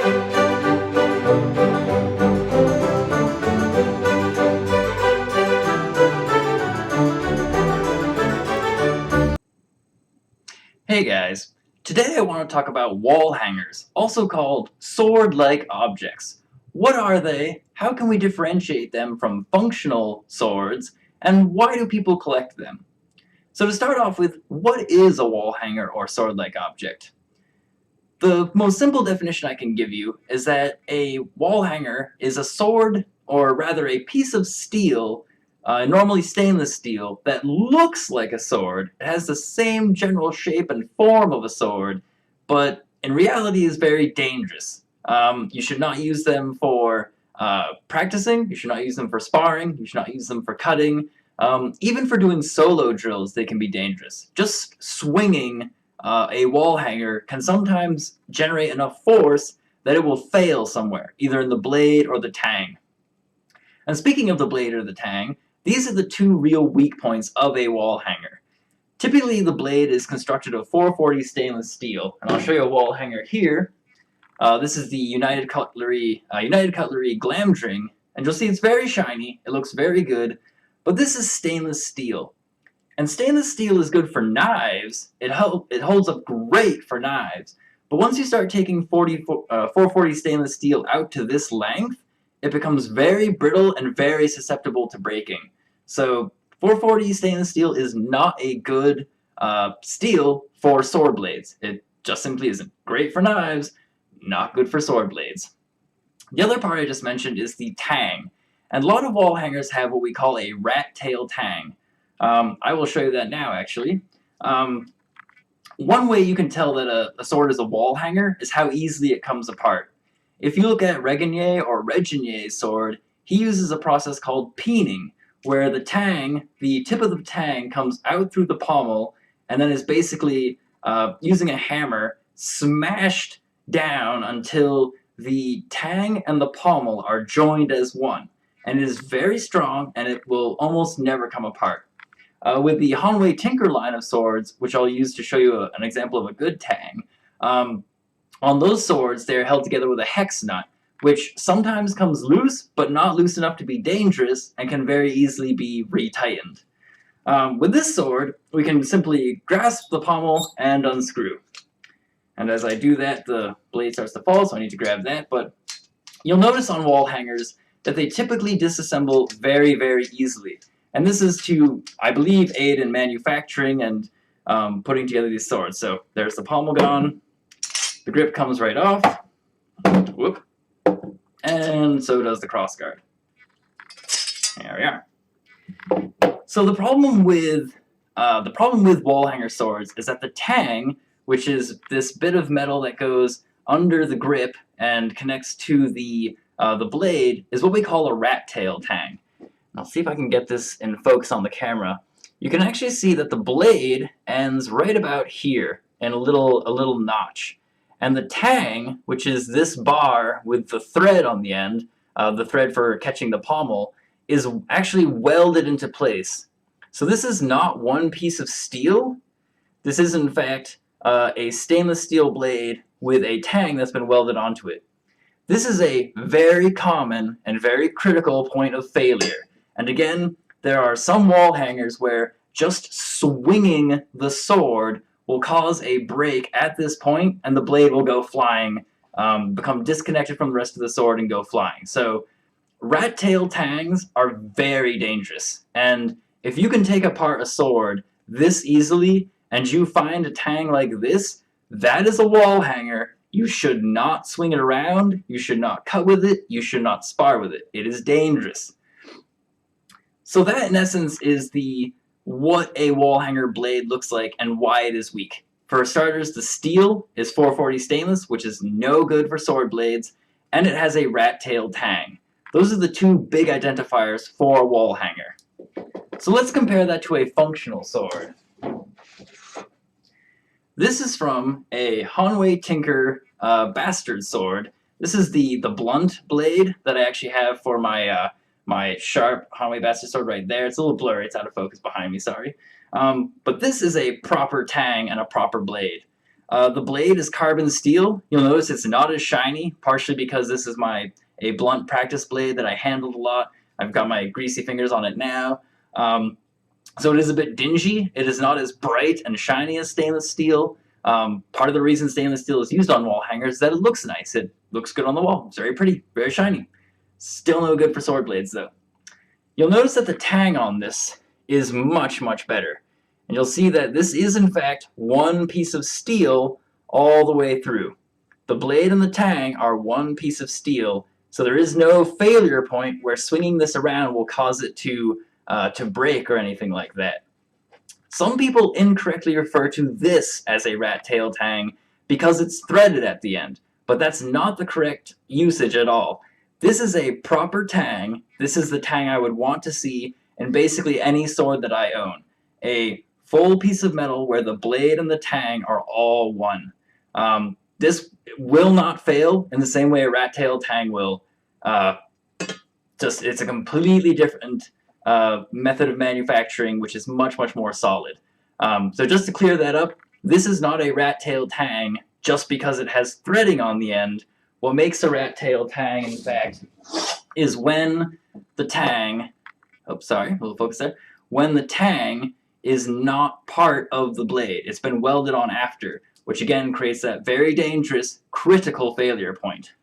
Hey guys, today I want to talk about wallhangers, also called sword-like objects. What are they, how can we differentiate them from functional swords, and why do people collect them? So to start off with, what is a wallhanger or sword-like object? The most simple definition I can give you is that a wallhanger is a sword, or rather a piece of steel, normally stainless steel, that looks like a sword. It has the same general shape and form of a sword, but in reality is very dangerous. You should not use them for practicing, you should not use them for sparring, you should not use them for cutting. Even for doing solo drills, they can be dangerous. Just swinging a wall hanger can sometimes generate enough force that it will fail somewhere, either in the blade or the tang. And speaking of the blade or the tang, these are the two real weak points of a wall hanger. Typically, the blade is constructed of 440 stainless steel, and I'll show you a wall hanger here. This is the United Cutlery Glamdring, and you'll see it's very shiny, it looks very good, but this is stainless steel. And stainless steel is good for knives. It holds up great for knives. But once you start taking 440 stainless steel out to this length, it becomes very brittle and very susceptible to breaking. So 440 stainless steel is not a good steel for sword blades. It just simply isn't. Great for knives, not good for sword blades. The other part I just mentioned is the tang. And a lot of wall hangers have what we call a rat tail tang. I will show you that now, actually. One way you can tell that a sword is a wall hanger is how easily it comes apart. If you look at Regnier or Reginier's sword, he uses a process called peening, where the tip of the tang comes out through the pommel and then is basically, using a hammer, smashed down until the tang and the pommel are joined as one. And it is very strong, and it will almost never come apart. With the Hanalei Tinker line of swords, which I'll use to show you an example of a good tang, on those swords they're held together with a hex nut, which sometimes comes loose, but not loose enough to be dangerous, and can very easily be retightened. With this sword, we can simply grasp the pommel and unscrew. And as I do that, the blade starts to fall, so I need to grab that, but you'll notice on wall hangers that they typically disassemble very, very easily. And this is to, I believe, aid in manufacturing and putting together these swords. So there's the pommel gone, the grip comes right off, whoop, and so does the crossguard. There we are. So the problem with wall hanger swords is that the tang, which is this bit of metal that goes under the grip and connects to the blade, is what we call a rat tail tang. I'll see if I can get this in focus on the camera. You can actually see that the blade ends right about here in a little notch. And the tang, which is this bar with the thread on the end, the thread for catching the pommel, is actually welded into place. So this is not one piece of steel. This is in fact a stainless steel blade with a tang that's been welded onto it. This is a very common and very critical point of failure. And again, there are some wall hangers where just swinging the sword will cause a break at this point, and the blade will go flying, become disconnected from the rest of the sword and go flying. So rat tail tangs are very dangerous. And if you can take apart a sword this easily and you find a tang like this, that is a wall hanger. You should not swing it around, you should not cut with it, you should not spar with it. It is dangerous. So that, in essence, is what a wall hanger blade looks like and why it is weak. For starters, the steel is 440 stainless, which is no good for sword blades, and it has a rat tail tang. Those are the two big identifiers for a wall hanger. So let's compare that to a functional sword. This is from a Hanalei Tinker bastard sword. This is the blunt blade that I actually have for my my sharp Hanalei bastard sword right there. It's a little blurry, it's out of focus behind me, sorry. But this is a proper tang and a proper blade. The blade is carbon steel. You'll notice it's not as shiny, partially because this is a blunt practice blade that I handled a lot. I've got my greasy fingers on it now. So it is a bit dingy. It is not as bright and shiny as stainless steel. Part of the reason stainless steel is used on wall hangers is that it looks nice. It looks good on the wall. It's very pretty, very shiny. Still no good for sword blades, though. You'll notice that the tang on this is much, much better. And you'll see that this is, in fact, one piece of steel all the way through. The blade and the tang are one piece of steel, so there is no failure point where swinging this around will cause it to break or anything like that. Some people incorrectly refer to this as a rat tail tang because it's threaded at the end, but that's not the correct usage at all. This is a proper tang. This is the tang I would want to see in basically any sword that I own. A full piece of metal where the blade and the tang are all one. This will not fail in the same way a rat tail tang will. It's a completely different method of manufacturing, which is much, much more solid. So just to clear that up, this is not a rat tail tang just because it has threading on the end. What makes a rat tail tang, in fact, is when the tang, when the tang is not part of the blade. It's been welded on after, which again creates that very dangerous critical failure point.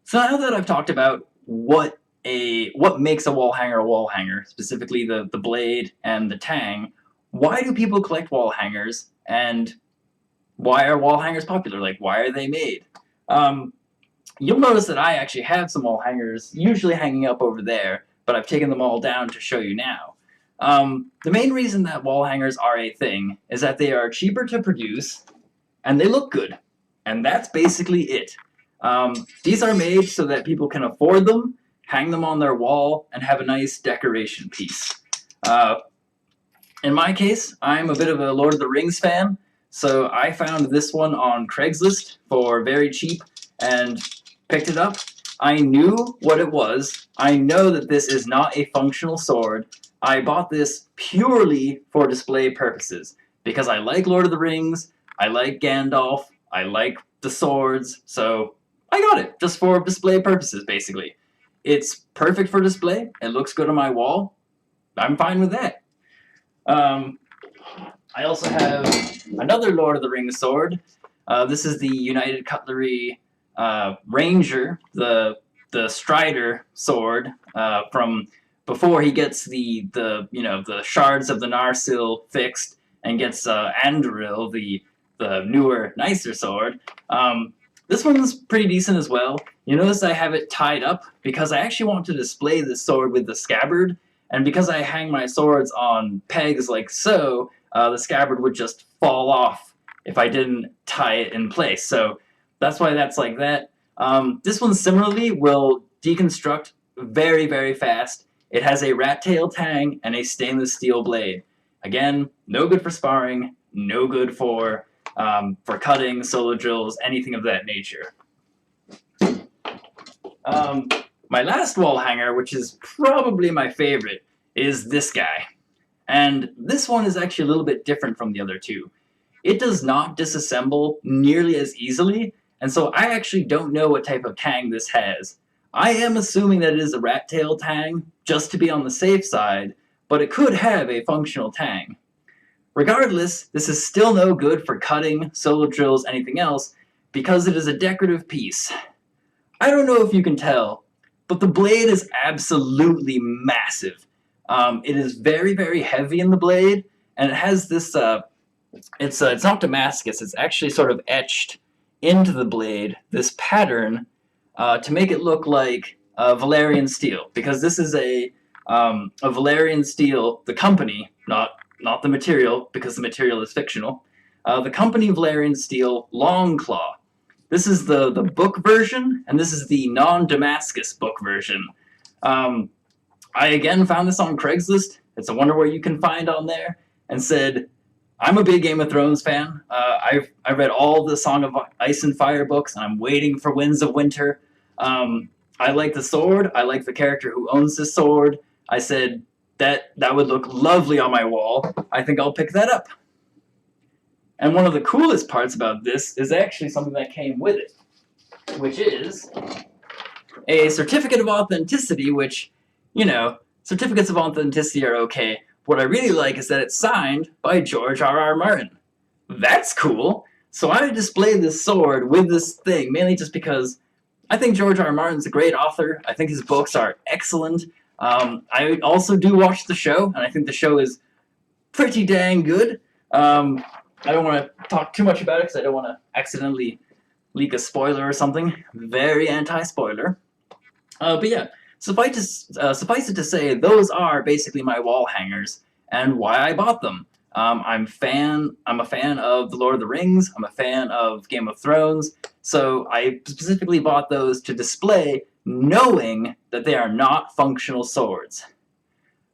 So now that I've talked about what makes a wall hanger, specifically the blade and the tang, why do people collect wall hangers, and why are wall hangers popular? Like, why are they made? You'll notice that I actually have some wall hangers, usually hanging up over there, but I've taken them all down to show you now. The main reason that wall hangers are a thing is that they are cheaper to produce, and they look good. And that's basically it. These are made so that people can afford them, hang them on their wall, and have a nice decoration piece. In my case, I'm a bit of a Lord of the Rings fan, so I found this one on Craigslist for very cheap and picked it up. I knew what it was. I know that this is not a functional sword. I bought this purely for display purposes because I like Lord of the Rings, I like Gandalf, I like the swords, so I got it just for display purposes, basically. It's perfect for display. It looks good on my wall. I'm fine with that. I also have another Lord of the Rings sword. This is the United Cutlery Ranger, the Strider sword from before he gets the shards of the Narsil fixed and gets Anduril, the newer, nicer sword. This one's pretty decent as well. You notice I have it tied up because I actually want to display this sword with the scabbard, and because I hang my swords on pegs like so, the scabbard would just fall off if I didn't tie it in place. So that's why that's like that. This one similarly will deconstruct very, very fast. It has a rat tail tang and a stainless steel blade. Again, no good for sparring, no good for cutting, solo drills, anything of that nature. My last wall hanger, which is probably my favorite, is this guy. And this one is actually a little bit different from the other two. It does not disassemble nearly as easily, and so I actually don't know what type of tang this has. I am assuming that it is a rat tail tang, just to be on the safe side, but it could have a functional tang. Regardless, this is still no good for cutting, solo drills, anything else, because it is a decorative piece. I don't know if you can tell, but the blade is absolutely massive. It is very, very heavy in the blade, and it has this, it's not Damascus, it's actually sort of etched into the blade, this pattern, to make it look like Valyrian steel, because this is a Valyrian steel, the company, not the material, because the material is fictional, the company Valyrian steel Longclaw. This is the book version, and this is the non-Damascus book version. I again found this on Craigslist. It's a wonder what you can find on there, and said, I'm a big Game of Thrones fan. I've read all the Song of Ice and Fire books, and I'm waiting for Winds of Winter. I like the sword. I like the character who owns this sword. I said, that would look lovely on my wall. I think I'll pick that up. And one of the coolest parts about this is actually something that came with it, which is a certificate of authenticity, which, you know, certificates of authenticity are okay. What I really like is that it's signed by George R.R. Martin. That's cool. So I display this sword with this thing, mainly just because I think George R.R. Martin's a great author. I think his books are excellent. I also do watch the show, and I think the show is pretty dang good. I don't want to talk too much about it because I don't want to accidentally leak a spoiler or something. Very anti-spoiler. But yeah, suffice it to say, those are basically my wall hangers and why I bought them. I'm a fan of The Lord of the Rings. I'm a fan of Game of Thrones. So I specifically bought those to display, knowing that they are not functional swords.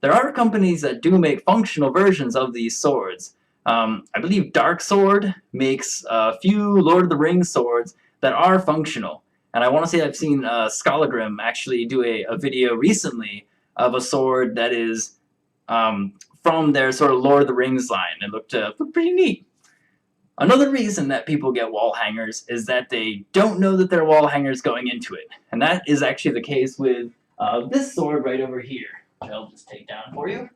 There are companies that do make functional versions of these swords. I believe Dark Sword makes a few Lord of the Rings swords that are functional. And I want to say I've seen Skolagrim actually do a video recently of a sword that is from their sort of Lord of the Rings line. It looked pretty neat. Another reason that people get wall hangers is that they don't know that they're wall hangers going into it. And that is actually the case with this sword right over here, which I'll just take down for you.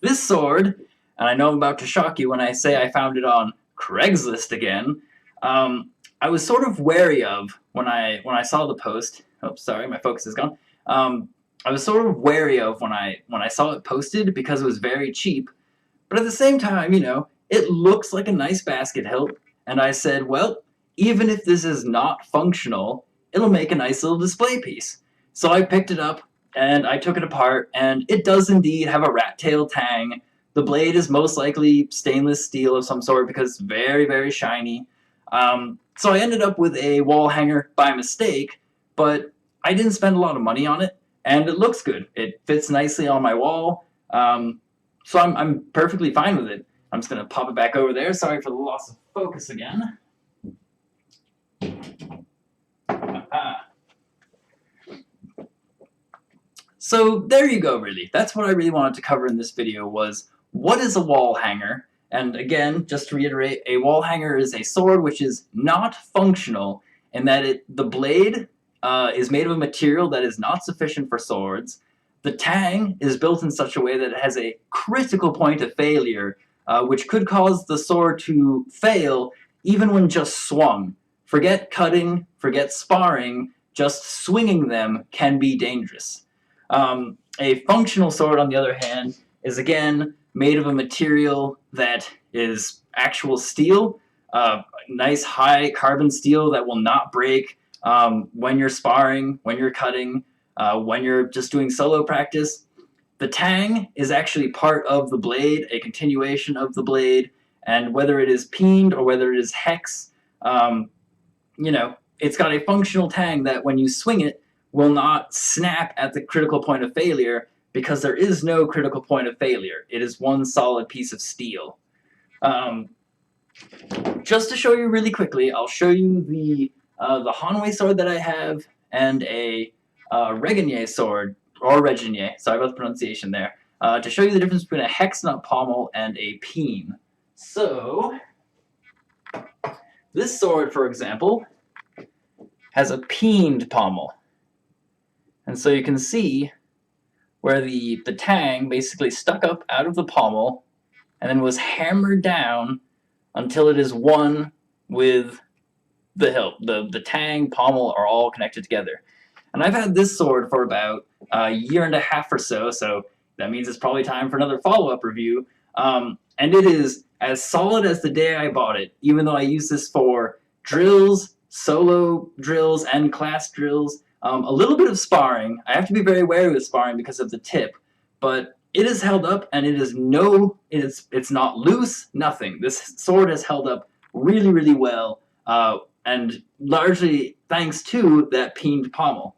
This sword, and I know I'm about to shock you when I say I found it on Craigslist again, I was sort of wary of when I saw the post. Oh, sorry, my focus is gone. I was sort of wary of when I saw it posted because it was very cheap. But at the same time, you know, it looks like a nice basket hilt, and I said, well, even if this is not functional, it'll make a nice little display piece. So I picked it up and I took it apart, and it does indeed have a rat tail tang. The blade is most likely stainless steel of some sort because it's very, very shiny. So I ended up with a wall hanger by mistake, but I didn't spend a lot of money on it, and it looks good. It fits nicely on my wall, so I'm perfectly fine with it. I'm just going to pop it back over there. Sorry for the loss of focus again. So there you go, really. That's what I really wanted to cover in this video was, what is a wall hanger? And again, just to reiterate, a wall hanger is a sword which is not functional in that the blade is made of a material that is not sufficient for swords. The tang is built in such a way that it has a critical point of failure, which could cause the sword to fail even when just swung. Forget cutting, forget sparring, just swinging them can be dangerous. A functional sword, on the other hand, is again made of a material that is actual steel, nice high carbon steel that will not break when you're sparring, when you're cutting, when you're just doing solo practice. The tang is actually part of the blade, a continuation of the blade, and whether it is peened or whether it is hex, you know, it's got a functional tang that when you swing it will not snap at the critical point of failure, because there is no critical point of failure. It is one solid piece of steel. Just to show you really quickly, I'll show you the Hanalei sword that I have and a Regnier sword, or Regnier, sorry about the pronunciation there, to show you the difference between a hex nut pommel and a peen. So, this sword, for example, has a peened pommel. And so you can see where the tang basically stuck up out of the pommel and then was hammered down until it is one with the hilt. The tang, pommel are all connected together. And I've had this sword for about a year and a half or so, so that means it's probably time for another follow-up review. And it is as solid as the day I bought it, even though I use this for drills, solo drills, and class drills. A little bit of sparring. I have to be very wary with sparring because of the tip, but it is held up, and it's not loose, nothing. This sword has held up really, really well, and largely thanks to that peened pommel.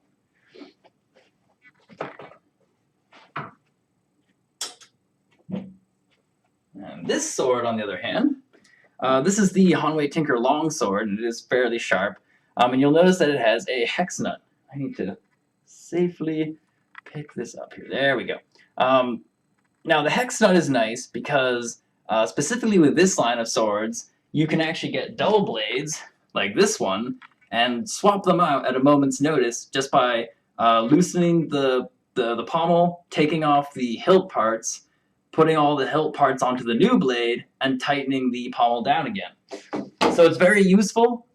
And this sword, on the other hand, this is the Hanalei Tinker Longsword, and it is fairly sharp. And you'll notice that it has a hex nut. I need to safely pick this up here. There we go. Now the hex nut is nice because specifically with this line of swords, you can actually get double blades like this one and swap them out at a moment's notice just by loosening the pommel, taking off the hilt parts, putting all the hilt parts onto the new blade, and tightening the pommel down again. So it's very useful.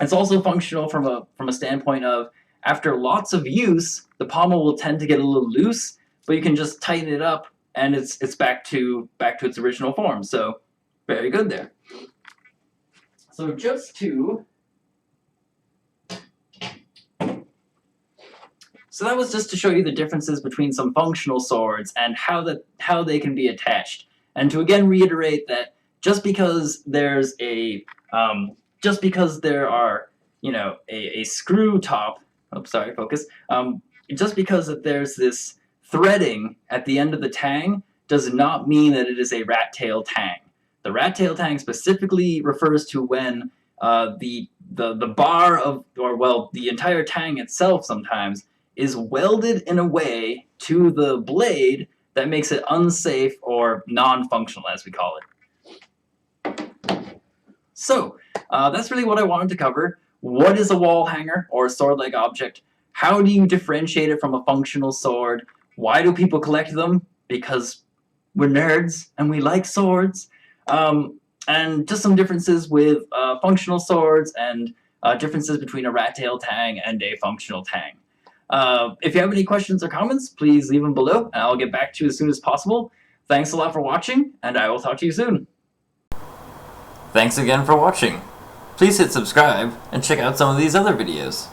It's also functional from a standpoint of after lots of use, the pommel will tend to get a little loose, but you can just tighten it up and it's back to its original form. So very good there. So So that was just to show you the differences between some functional swords and how they can be attached. And to again reiterate that just because there are, you know, a screw top, oops, sorry, focus. Just because that there's this threading at the end of the tang does not mean that it is a rat tail tang. The rat tail tang specifically refers to when the bar of, or well, the entire tang itself sometimes is welded in a way to the blade that makes it unsafe or non-functional, as we call it. So that's really what I wanted to cover. What is a wall hanger or a sword-like object? How do you differentiate it from a functional sword? Why do people collect them? Because we're nerds and we like swords. And just some differences with functional swords and differences between a rat tail tang and a functional tang. If you have any questions or comments, please leave them below and I'll get back to you as soon as possible. Thanks a lot for watching, and I will talk to you soon. Thanks again for watching. Please hit subscribe and check out some of these other videos.